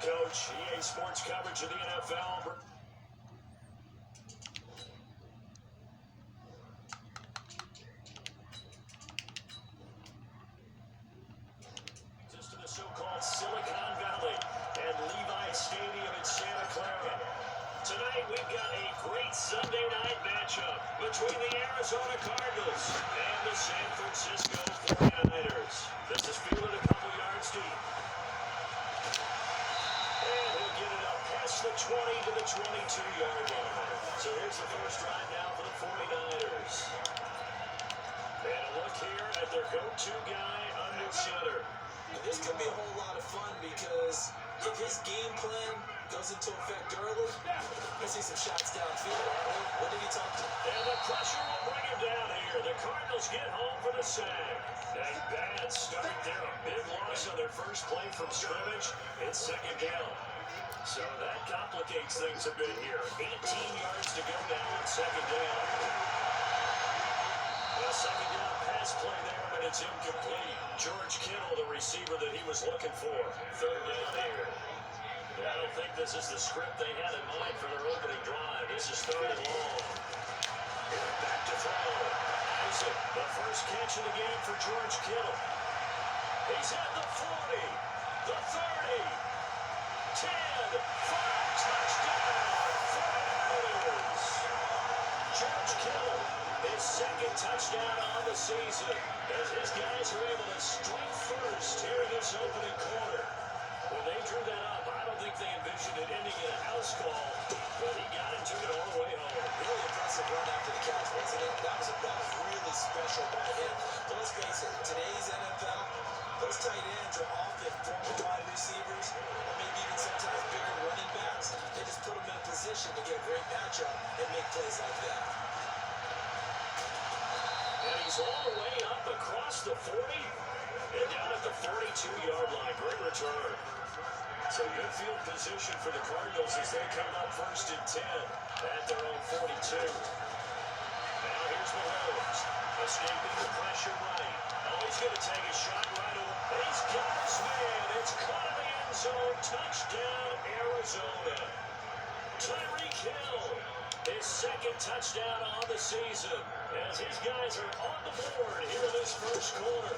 Coach, EA Sports coverage of the NFL. Just to the so-called Silicon Valley and Levi Stadium in Santa Clara. Tonight we've got a great Sunday night matchup between the Arizona Cardinals and the San Francisco 49ers. This is fielded a couple yards deep. The 20 to the 22-yard line. So here's the first drive now for the 49ers. And a look here at their go-to guy under center. And this could be a whole lot of fun because if his game plan goes into effect early, we'll see some shots downfield. What did he talk to? And the pressure will bring him down here. The Cardinals get home for the sack. A bad start there. A big loss on their first play from scrimmage. It's second down. So that complicates things a bit here. 18 yards to go now on second down. A second down pass play there, but it's incomplete. George Kittle, the receiver that he was looking for. Third down here. I don't think this is the script they had in mind for their opening drive. This is third and long. Back to throw. Isaac, the first catch of the game for George Kittle. He's at the 40, the 30. 10, 5, touchdown, 49ers. George Kittle, his second touchdown on the season, as his guys are able to strike first here in this opening quarter. When they drew that up, I don't think they envisioned it ending in a house call, but he got it, took it all the way home. Really impressive run after the catch, wasn't it? That was really special by him. But let's face it, today's NFL, those tight ends are often former wide receivers, or maybe even sometimes bigger running backs. They just put them in a position to get a great matchup and make plays like that. And he's all the way up across the 40 and down at the 42-yard line. Great return. So good field position for the Cardinals as they come up first and 10 at their own 42. Now here's Mahomes, escaping the pressure right. Oh, he's going to take a shot right away. He's got his man. It's caught in the end zone. Touchdown, Arizona. Tyreek Hill, his second touchdown on the season, as his guys are on the board here in this first quarter.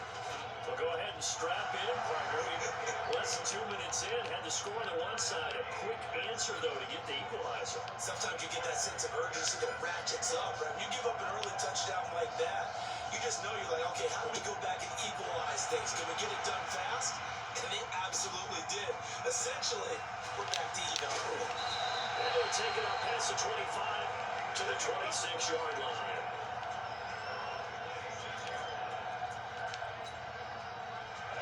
We'll go ahead and strap in, partner. Less than 2 minutes in, had the score on the one side. A quick answer, though, to get the equalizer. Sometimes you get that sense of urgency that ratchets up, right? When you give up an early touchdown like that, you just know you're like, okay, how do we go back and equalize things? Can we get it done fast? And they absolutely did. Essentially, we're back to even. And they're taking up past the 25 to the 26-yard line.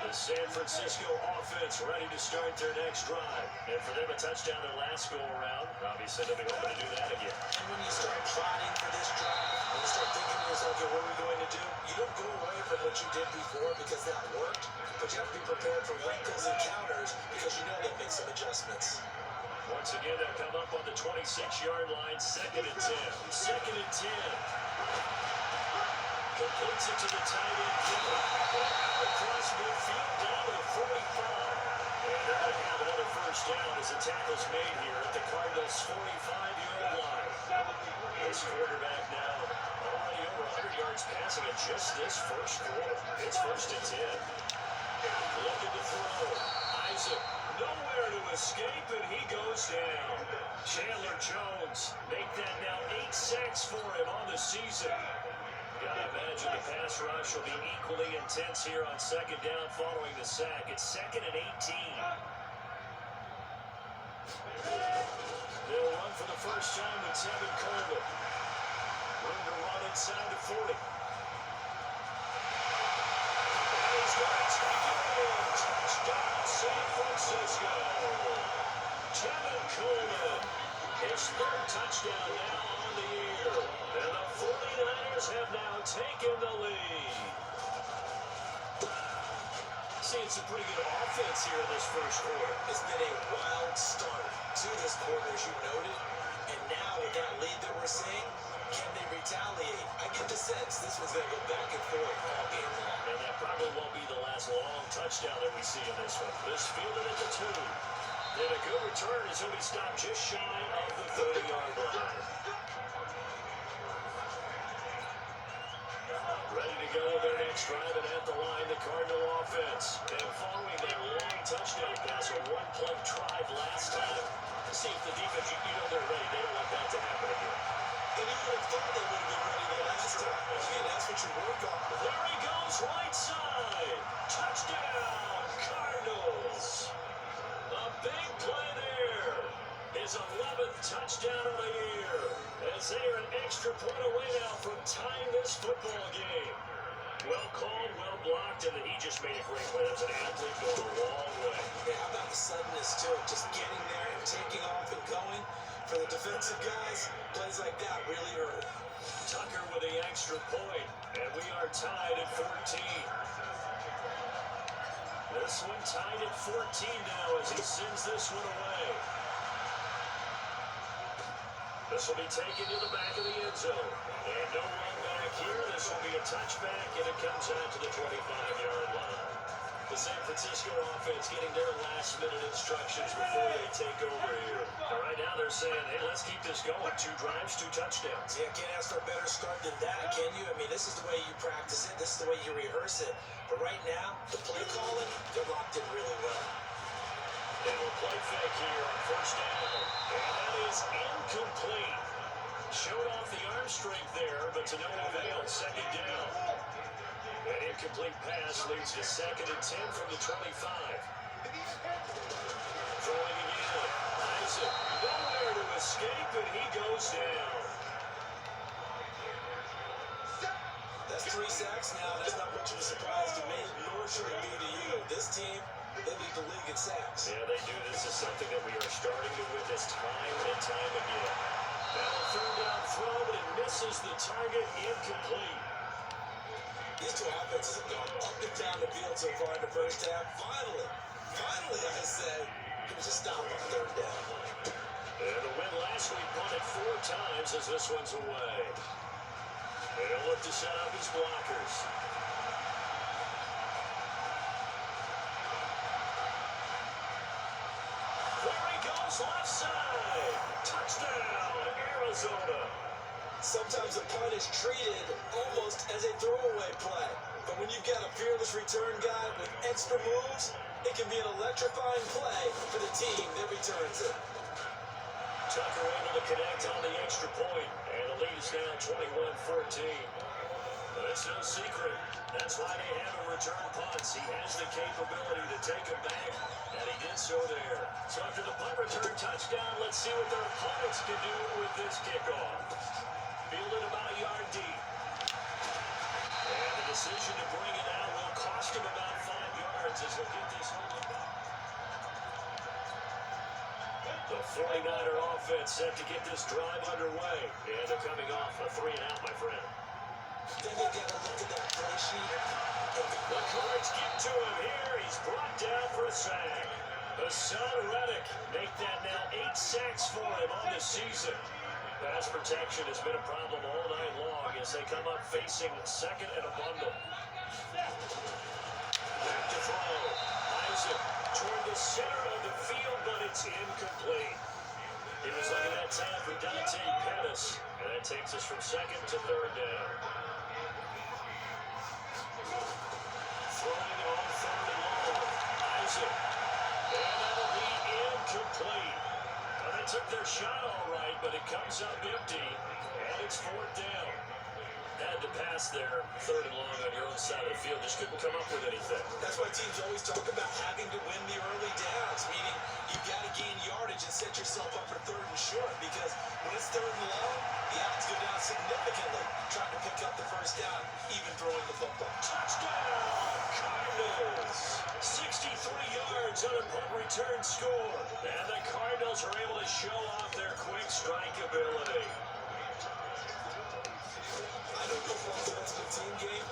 The San Francisco offense ready to start their next drive. And for them, a touchdown their last go-around. Obviously, they'll be hoping to do that again. And when you start plotting for this drive, when you start thinking to yourself, okay, what are we going to do? You don't go away from what you did before because that worked, but you have to be prepared for wrinkles and counters because you know they'll make some adjustments. Once again, they'll come up on the 26-yard line, second and 10. Second and 10. Completes it to the tight end, Kittle. Across midfield, down to the 45. And they're going to have another first down as the tackle's made here at the Cardinals' 45-yard line. This quarterback now already over 100 yards passing in just this first quarter. It's first and 10. Looking to throw. Isaac, nowhere to escape, and he goes down. Chandler Jones, make that now 8 sacks for him on the season. Gotta imagine the pass rush will be equally intense here on second down following the sack. It's second and 18. They'll run for the first time with Tevin Coleman. Room to run inside the 40. And he's going to take it in. Touchdown, San Francisco. Tevin Coleman, his third touchdown now on the year. And the 49ers have now taken the lead. See, it's a pretty good offense here in this first quarter. It's been a wild start to this quarter, as you noted. And now with that lead that we're seeing, can they retaliate? I get the sense this one's going to go back and forth all game long. And that probably won't be the last long touchdown that we see in this one. This fielded at the 2. And a good return as he'll be stopped just shy of the 30-yard line. Ready to go with their next drive, and at the line, the Cardinal offense. And following that long touchdown pass, a one-play drive last time. See if the defense, you know they're ready. They don't want that to happen again. And you would have thought they would have been ready the last time. Again, that's what you work on. There he goes, right side. Touchdown, Cardinals. A big play there. His 11th touchdown of the year. As they are an extra point away now from tying this football game. Well called, well blocked, and then he just made a great play. That's an athlete going a long way. Yeah, how about the suddenness to it? Just getting there and taking off and going. For the defensive guys, plays like that really hurt. Tucker with the extra point, and we are tied at 14. This one tied at 14 now as he sends this one away. This will be taken to the back of the end zone. And no run back here. This will be a touchback, and it comes out to the 25-yard line. The San Francisco offense getting their last-minute instructions before they take over here. And right now they're saying, hey, let's keep this going. 2 drives, 2 touchdowns. Yeah, can't ask for a better start than that, can you? I mean, this is the way you practice it. This is the way you rehearse it. But right now, the play calling, they're locked in really well. And we'll play fake here on first down. And that is incomplete. Showed off the arm strength there, but to no avail. Second down. An incomplete pass leads to 2nd and 10 from the 25. Throwing again. Isaac nowhere to escape, and he goes down. That's 3 sacks now. That's not much of a surprise to me, nor should it be to you. This team, they lead the league in sacks. Yeah, they do. This is something that we are starting to witness time and time again. Now a third down throw, but it misses the target. Incomplete. These two offenses have gone up and down the field so far in the first half. Finally, I say, there's a stop on 3rd down. And the win last week punted 4 times as this one's away. And he'll look to set up his blockers. There he goes, left side. Touchdown, Arizona. Sometimes a punt is treated almost as a throwaway play. But when you've got a fearless return guy with extra moves, it can be an electrifying play for the team that returns it. Tucker able to connect on the extra point, and the lead is now 21-14. But it's no secret. That's why they have him return punts. He has the capability to take them back, and he did so there. So after the punt return touchdown, let's see what their opponents can do with this kickoff. Fielded about a yard deep. And the decision to bring it out will cost him about 5 yards as he'll get this home. The 49er offense set to get this drive underway. And they're coming off a 3-and-out, my friend. Then you got to look at that play sheet. The Cards get to him here. He's brought down for a sack. Hassan Reddick make that now 8 sacks for him on the season. Pass protection has been a problem all night long as they come up facing 2nd and a bundle. Back to throw. Isaac toward the center of the field, but it's incomplete. He was looking at time for Dante Pettis, and that takes us from 2nd to 3rd down. Throwing on 3rd and long. Isaac. And that'll be incomplete. Well, they took their shot all right, but it comes up empty, and it's 4th down. Had to pass there, 3rd and long on your own side of the field. Just couldn't come up with anything. That's why teams always talk about having to win the early downs, meaning you've got to gain yardage and set yourself up for 3rd and short, because when it's 3rd and long, the odds go down significantly trying to pick up the first down, even throwing the football. Touchdown, Cardinals! 63 yards on a punt return score. And the Cardinals are able to show off their quick strike ability. I know football's a team game,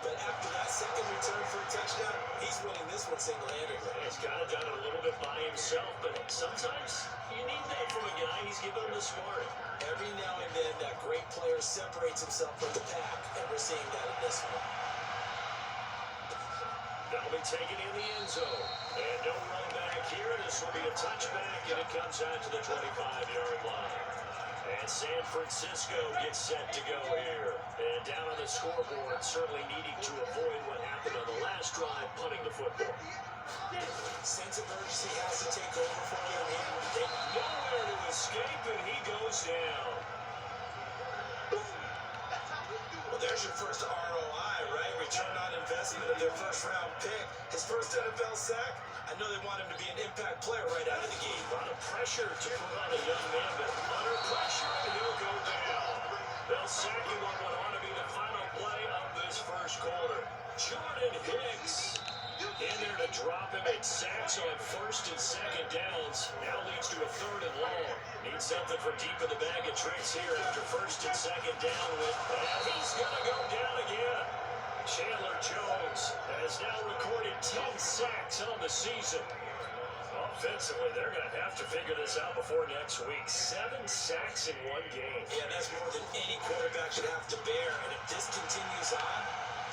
but after that second return for a touchdown, he's winning this one single-handedly. He's kind of done it a little bit by himself, but sometimes you need that from a guy. He's giving him the spark. Every now and then, that great player separates himself from the pack, and we're seeing that in this one. That'll be taken in the end zone. And no run back here. This will be a touchback, and it comes out to the 25-yard line. And San Francisco gets set to go here. And down on the scoreboard, certainly needing to avoid what happened on the last drive, punting the football. Sense of urgency has to take over for them here. Nowhere to escape, and he goes down. Well, there's your first ROI, right? Return on investment of their first-round pick. His first NFL sack. I know they want him to be an impact player right out of the gate. A lot of pressure to put on a young man, but under pressure, and he'll go down. They'll sack him on what ought to be the final play of this first quarter. Jordan Hicks in there to drop him. It sacks on 1st and 2nd downs. Now leads to a 3rd and long. Needs something for deep in the bag of tricks here after 1st and 2nd down with. And he's going to go down again. Chandler Jones has now recorded 10 sacks on the season. Offensively, they're going to have to figure this out before next week. 7 sacks in one game. Yeah, that's more than any quarterback should have to bear. And if this continues on,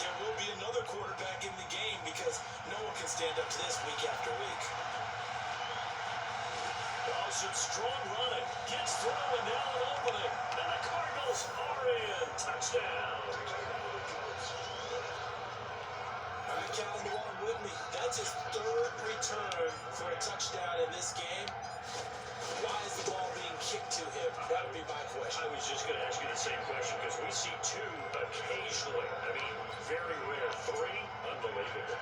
there will be another quarterback in the game, because no one can stand up to this week after week. Oh, some strong running. Gets through, and now an opening. And the Cardinals are in. Touchdown. All right, count them along with me. That's his 3rd return for a touchdown in this game. Why is the ball being kicked to him? That would be my question. I was just going to ask you the same question, because we see 2 occasionally. I mean, very rare. 3, unbelievable.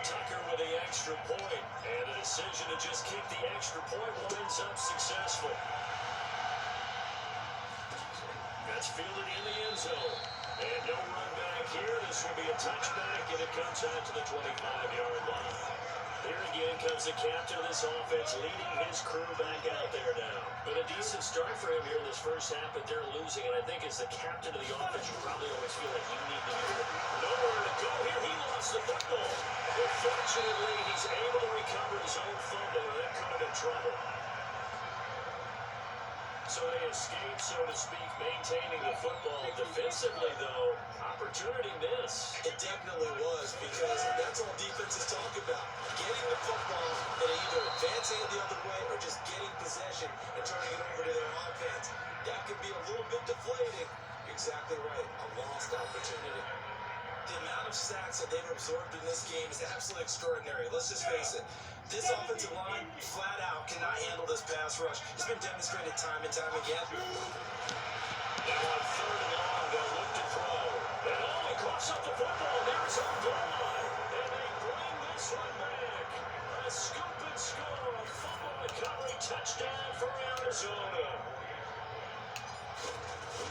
Tucker with the extra point, and the decision to just kick the extra point winds up successful. That's fielded in the end zone. And no run back here. This will be a touchback, and it comes out to the 25-yard line. Here again comes the captain of this offense, leading his crew back out there now. But a decent start for him here in this first half, but they're losing. And I think as the captain of the offense, you probably always feel like you need to do it. Nowhere to go here. He lost the football. But fortunately, he's able to recover his own fumble, and that could have been trouble. So they escape, so to speak, maintaining the football. Defensively, though, opportunity miss. It definitely was, because that's all defenses talk about. Getting the football and either advancing it the other way or just getting possession and turning it over to their offense. That could be a little bit deflating. You're exactly right. A lost opportunity. The amount of sacks that they've absorbed in this game is absolutely extraordinary. Let's just face it. This offensive line, flat out, cannot handle this pass rush. It's been demonstrated time and time again. Now on 3rd and long, they'll look to throw. And he coughs up the football. There's a goal line. And they bring this one back. A scoop and score. Fumble recovery touchdown for Arizona.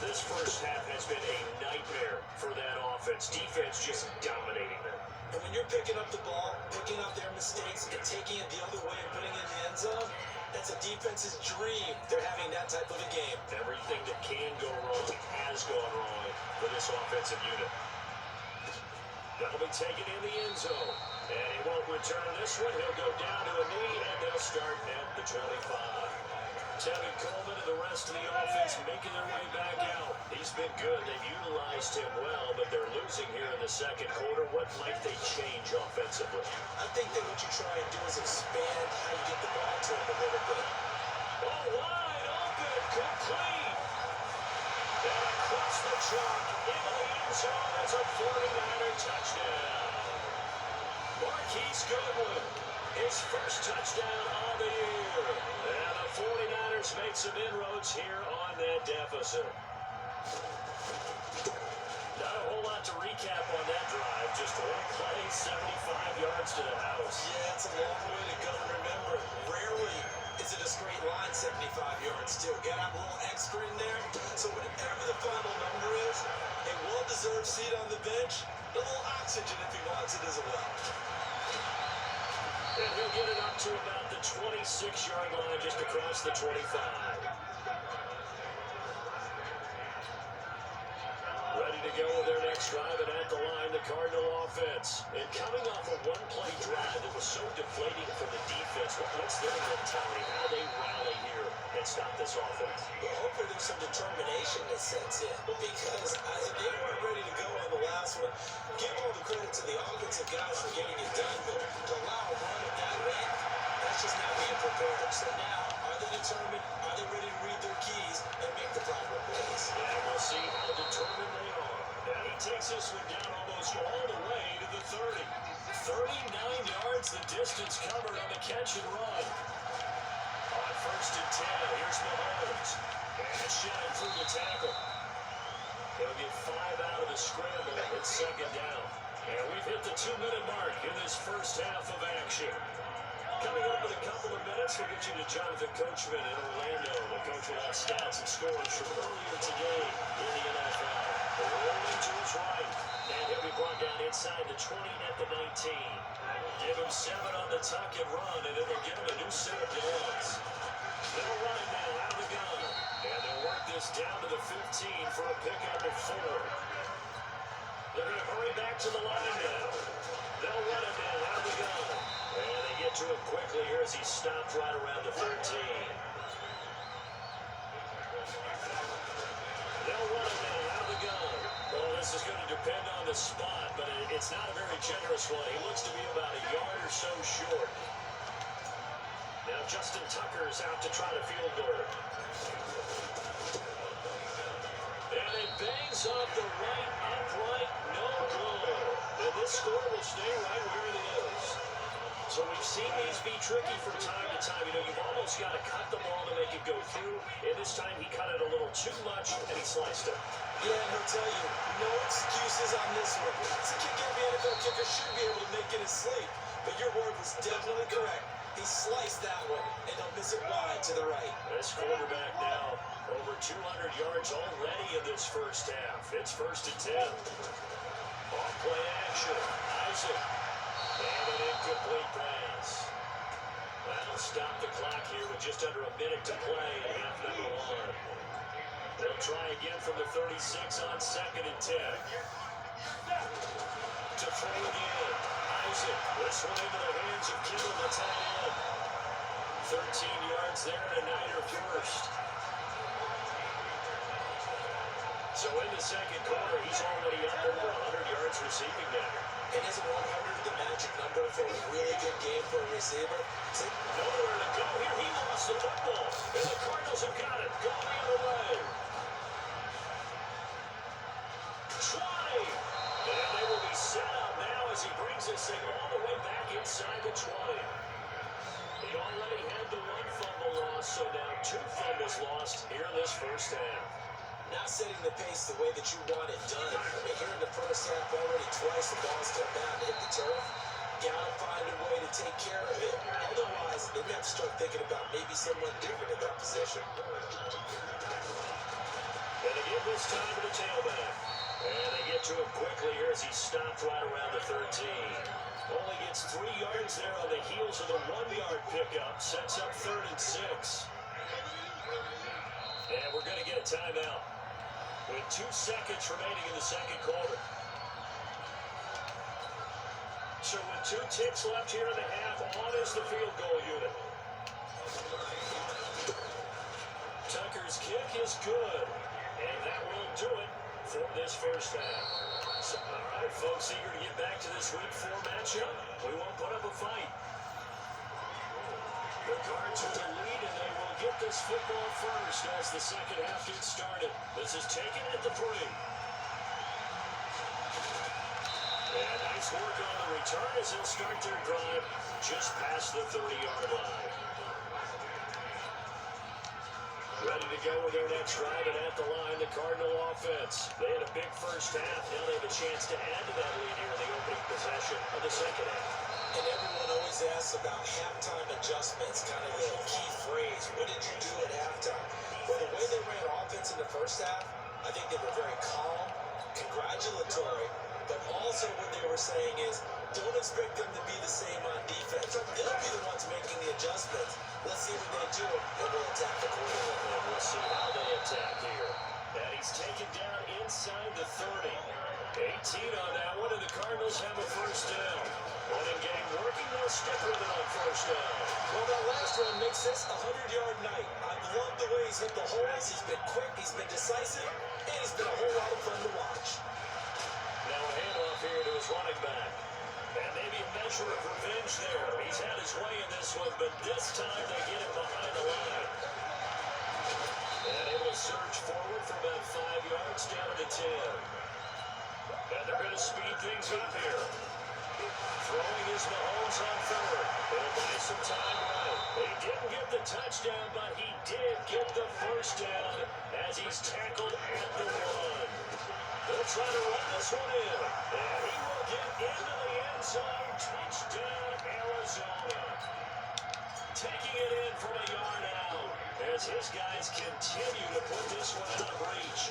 This first half has been a nightmare for that offense. Defense just dominating them. And when you're picking up the ball, picking up their mistakes, and taking it the other way and putting it in the end zone, that's a defense's dream. They're having that type of a game. Everything that can go wrong has gone wrong for this offensive unit. That'll be taken in the end zone. And he won't return this one. He'll go down to a knee, and they'll start at the 25. Tevin Coleman and the rest of the offense making their way back out. He's been good. They've utilized him well, but they're losing here in the second quarter. What might they change offensively? I think that what you try and do is expand how you get the ball to him a little bit. Oh, wide open, complete. And across the chalk into the end zone. It's a 49er touchdown. Marquise Goodwin, his first touchdown on the year. And the 49ers made some inroads here on that deficit. Not a whole lot to recap on that drive. Just one play, 75 yards to the house. Yeah, it's a long way to go. Remember, rarely is it a straight line 75 yards too. Got to have a little extra in there. So whatever the final number is, a well-deserved seat on the bench, a little oxygen if he wants it as well. And he'll get it up to about the 26-yard line, just across the 25. Ready to go with their next drive, and at the line, the Cardinal offense. And coming off a one-play drive that was so deflating for the defense, what's their mentality? How they rally here and stop this offense? Well, hopefully there's some determination that sets in, because as if they weren't ready to go on the last one, give all the credit to the offensive guys for getting it done, but to allow a run at that rate, that's just not being prepared. So now, are they determined? Are they ready to read their keys and make the proper plays? And we'll see how determined they are. And he takes this one down almost all the way to the 30. 39 yards the distance covered on the catch and run. On 1st and 10, here's Mahomes. And shinning through the tackle. He'll get 5 out of the scramble. It's 2nd down. And we've hit the 2-minute mark in this first half of action. Coming up in a couple of minutes, we'll get you to Jonathan Coachman in Orlando. The coach will have stats and scores from earlier today in the NFL. Rolling to his right, and he'll be brought down inside the 20 at the 19. Give him 7 on the tuck and run, and it'll give him a new set of downs. They'll run it now out of the gun, and they'll work this down to the 15 for a pickup of 4. They're going to hurry back to the line now. They'll run it now out of the gun. And they get to him quickly here as he stopped right around the 13. They'll run it now out of the gun. Well, this is going to depend on the spot, but it's not a very generous one. He looks to be about a yard or so short. Now Justin Tucker's out to try to field goal. And it bangs off the right upright, no good. And this score will stay right where it is. So we've seen these be tricky from time to time. You know, you've almost got to cut the ball to make it go through. And this time he cut it a little too much, and he sliced it. Yeah, and he'll tell you, no excuses on this one. It's a kick every NFL kicker should be able to make in his sleep. But your word was definitely correct. He sliced that one, and he'll miss it wide to the right. This quarterback now over 200 yards already in this first half. It's 1st and 10. Off play action. Isaac. And an incomplete pass. That'll stop the clock here with just under a minute to play in half number 1. They'll try again from the 36 on 2nd and 10. To throw again. Isaac. This one into the hands of Kittle, the tight end. 13 yards there and a Niner first. So in the second quarter, he's already up over 100 yards receiving now. And isn't 100 the magic number for a really good game for a receiver? Nowhere to go here. He lost the football. And the Cardinals have got it. Go the other way. 20. And they will be set up now as he brings this thing all the way back inside the 20. He already had the 1 fumble loss, so now 2 fumbles lost here in this first half. Not setting the pace the way that you want it done. I mean, here in the first half, already twice the ball stepped out and hit the turf. Gotta find a way to take care of it. Otherwise, they have to start thinking about maybe someone different in that position. And they give this time to the tailback. And they get to him quickly here as he stopped right around the 13. Only gets 3 yards there on the heels of the 1-yard pickup. Sets up 3rd and 6. And we're going to get a timeout with 2 seconds remaining in the second quarter. So with 2 ticks left here in the half, on is the field goal unit. Tucker's kick is good, and that will do it for this first half. So, all right, folks, eager to get back to this week 4 matchup. We won't put up a fight. The Cards with the lead, and they will get this football first as the second half gets started. This is taken at the 3. And nice work on the return as they'll start their drive just past the 30-yard line. Ready to go with their next drive, and at the line, the Cardinal offense. They had a big first half. Now they have a chance to add to that lead here in the opening possession of the second half. And everyone always asks about halftime adjustments, kind of the key phrase. What did you do at halftime? Well, the way they ran offense in the first half, I think they were very calm, congratulatory, but also what they were saying is, don't expect them to be the same on defense. They'll be the ones making the adjustments. Let's see what they do, and we'll attack the quarterback. And we'll see how they attack here. And he's taken down inside the 30. 18 on that one, and the Cardinals have a first down. Running game working, they'll stick with it on first down. Well, that last run makes this a 100-yard night. I've loved the way he's hit the holes. He's been quick, he's been decisive, and he's been a whole lot of fun to watch. Now a handoff here to his running back. And maybe a measure of revenge there. He's had his way in this one, but this time they get him behind the line. And able to surge forward for about 5 yards down to 10. And they're going to speed things up here. Throwing his Mahomes on third. He'll buy some time right. He didn't get the touchdown, but he did get the first down as he's tackled at the 1. They'll try to run this one in. And he will get into the end zone. Touchdown, Arizona. Taking it in from a yard out as his guys continue to put this one out of reach.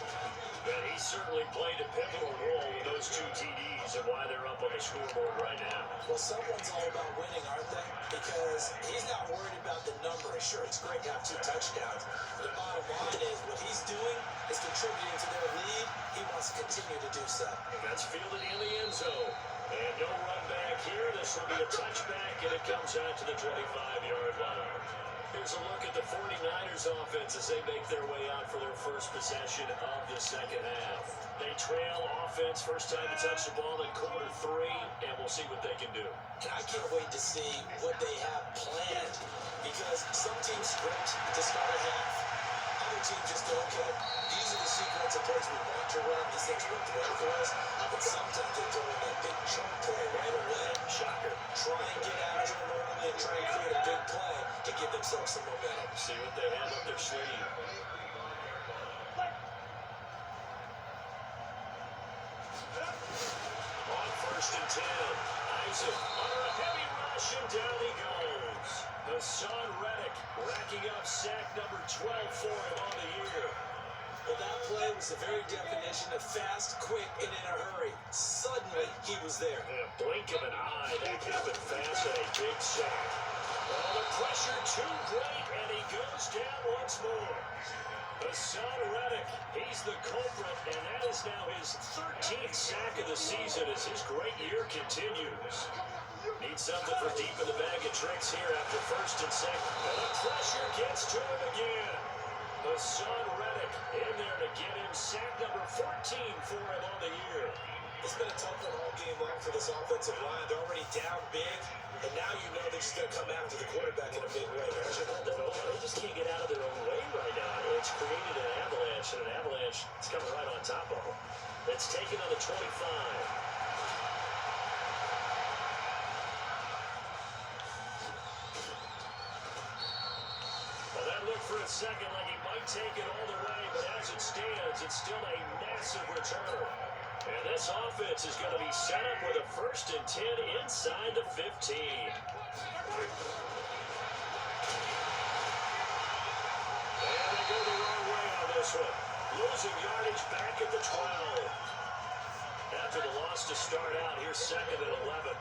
And he certainly played a pivotal role in those 2 TDs and why they're up on the scoreboard right now. Well, someone's all about winning, aren't they? Because he's not worried about the number. Sure, it's great to have 2 touchdowns. The bottom line is what he's doing is contributing to their lead. He wants to continue to do so. And that's fielded in the end zone. And no run back here. This will be a touchback, and it comes out to the 25-yard line. Here's a look at the 49ers offense as they make their way out for their first possession of the second half. They trail offense first time to touch the ball in quarter 3, and we'll see what they can do. And I can't wait to see what they have planned, because some teams sprint to start a half. Other teams just go, okay, these are the sequence of plays we want to run. These things work well for us. But sometimes they throw in that big chunk play right away. Shocker. Try and get after them early and try and create a big play to give themselves some momentum. See what they have up their sleeve. On first and 10, Isaac under a heavy rush, and down he goes. Hassan Reddick racking up sack number 12 for him on the year. Well, that play was the very definition of fast, quick, and in a hurry. Suddenly, he was there. In a blink of an eye, that happened fast and a big sack. Oh, the pressure too great, and he goes down once more. Hassan Reddick, he's the culprit, and that is now his 13th sack of the season as his great year continues. Needs something for deep in the bag of tricks here after first and second. And the pressure gets to him again. Hassan Reddick in there to get him sack number 14 for him on the year. It's been a tough one all game long for this offensive line. They're already down big, and now you know they're just going to come after the quarterback in a big way. They just can't get out of their own way right now. It's created an avalanche, and an avalanche is coming right on top of them. It's taken on the 25. Well, that looked for a second like he might take it all the way, but as it stands, it's still a massive return. And this offense is going to be set up with a first and 10 inside the 15. And they go the wrong way on this one. Losing yardage back at the 12. After the loss to start out, here's second and 11.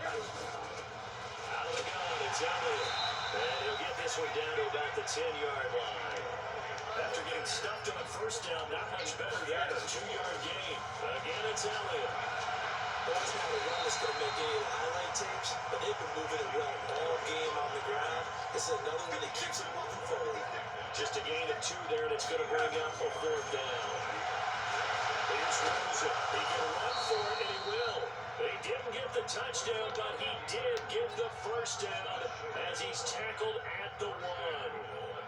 Out of the gun, it's Elliott. And he'll get this one down to about the 10-yard line. After getting stuffed on first down, not much better there. A 2-yard gain. Again, it's Elliott. Well, it's not a run that's going to make any of the highlight tapes, but they've been moving it well all game on the ground. This is another one that keeps them moving forward. Just a gain of 2 there, and it's going to bring up a 4th down. Here's Rosen. He can run for it, and he will. He didn't get the touchdown, but he did get the first down as he's tackled at the 1.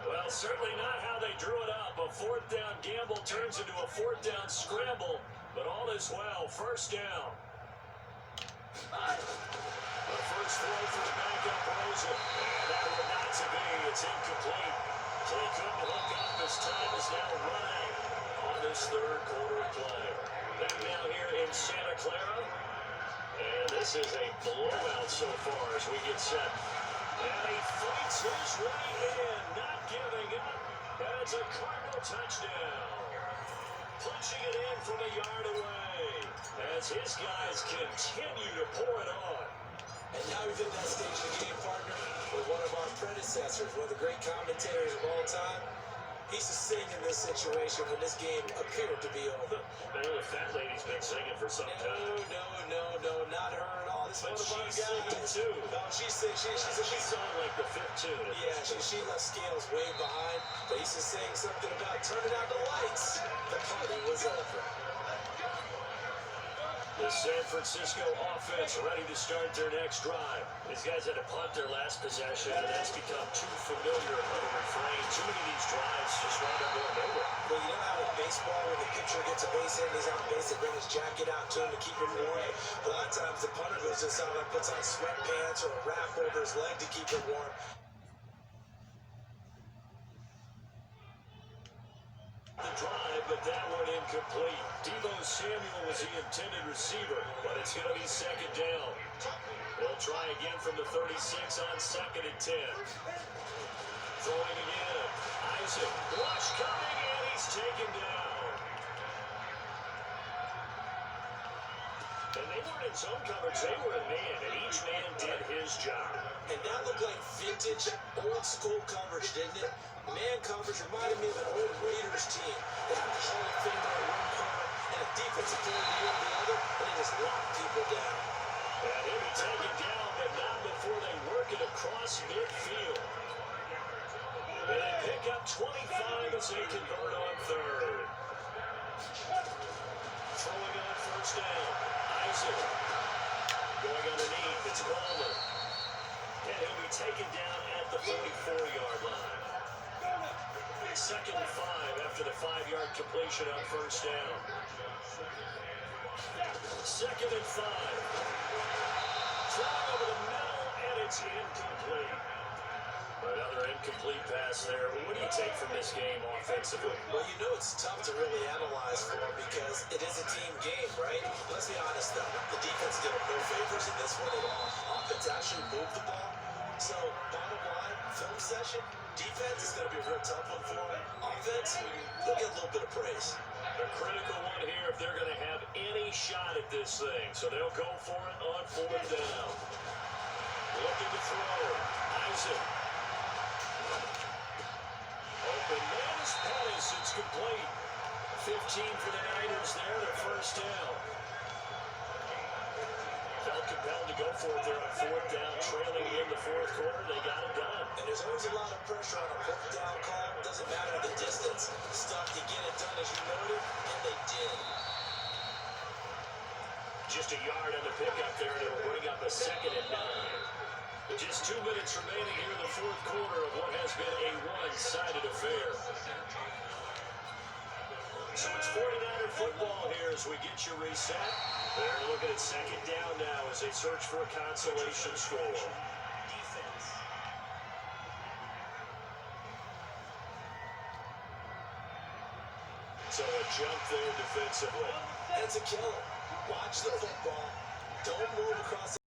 Well, certainly not how they drew it up. A 4th down gamble turns into a 4th down scramble, but all is well. First down. The first throw for the backup Rosen. And that will not to be. It's incomplete. So they couldn't hook up as time is now run out on this third quarter play. Back now here in Santa Clara. And this is a blowout so far as we get set. And he fights his way in, not giving up. And it's a Cardinal touchdown. Punching it in from a yard away as his guys continue to pour it on. And now he's in that stage of the game, partner, with one of our predecessors, one of the great commentators of all time. He's to sing in this situation when this game appeared to be over. I know the fat lady's been singing for some time. No, not her at all. This But one of our she's guys. singing too. No, she's on like the fifth tune. Yeah, she left scales way behind, but he's just saying something about turning out the lights. The party was over. The San Francisco offense ready to start their next drive. These guys had to punt their last possession, and that's become too familiar of a refrain. Too many of these drives just wind up going nowhere. Well, you know how in baseball, when the pitcher gets a base hit and he's on base, they bring his jacket out to him to keep him warm. A lot of times the punter goes inside and puts on sweatpants or a wrap over his leg to keep him warm. The drive, but that one incomplete. Deebo Samuel was the intended receiver, but it's going to be second down. They'll try again from the 36 on second and 10. Throwing again. Isaac. Rush coming, and he's taken down. And they weren't in zone coverage. They were in man, and each man did his job. And that looked like vintage, old-school coverage, didn't it? Man coverage reminded me of an old Raiders team. They had the Hall of Famer in one corner and a defensive player in the other, and they just locked people down. And he'll be taken down, but not before they work it across midfield. And they pick up 25 as they convert on third. Throwing on first down. Isaac. Going underneath. It's Coleman. And he'll be taken down at the 44-yard line. Second and 5 after the 5-yard completion on first down. Second and 5. Throwing over the middle, and it's incomplete. Another incomplete pass there. What do you take from this game offensively? Well, you know it's tough to really analyze for them because it is a team game, right? Let's be honest, though. The defense did them no favors in this one at all. Offense actually moved the ball. So, bottom line, film session, defense is going to be a real tough one for them. Offense, they'll get a little bit of praise. A critical one here if they're going to have any shot at this thing. So they'll go for it on fourth down. Looking to throw. Isaac. Open man is Pettis. It's complete. 15 for the Niners there, their first down. Felt compelled to go for it there on fourth down, trailing in the fourth quarter. They got it done. And there's always a lot of pressure on a fourth down call. Doesn't matter the distance. Stuff to get it done as you noted, and they did. Just a yard on the pickup there, and it'll bring up a second and 9. Just 2 minutes remaining here in the fourth quarter of what has been a one-sided affair. So it's 49er football here as we get you reset. They're looking at second down now as they search for a consolation score. Defense. So a jump there defensively. It's a killer. Watch the football. Don't move across the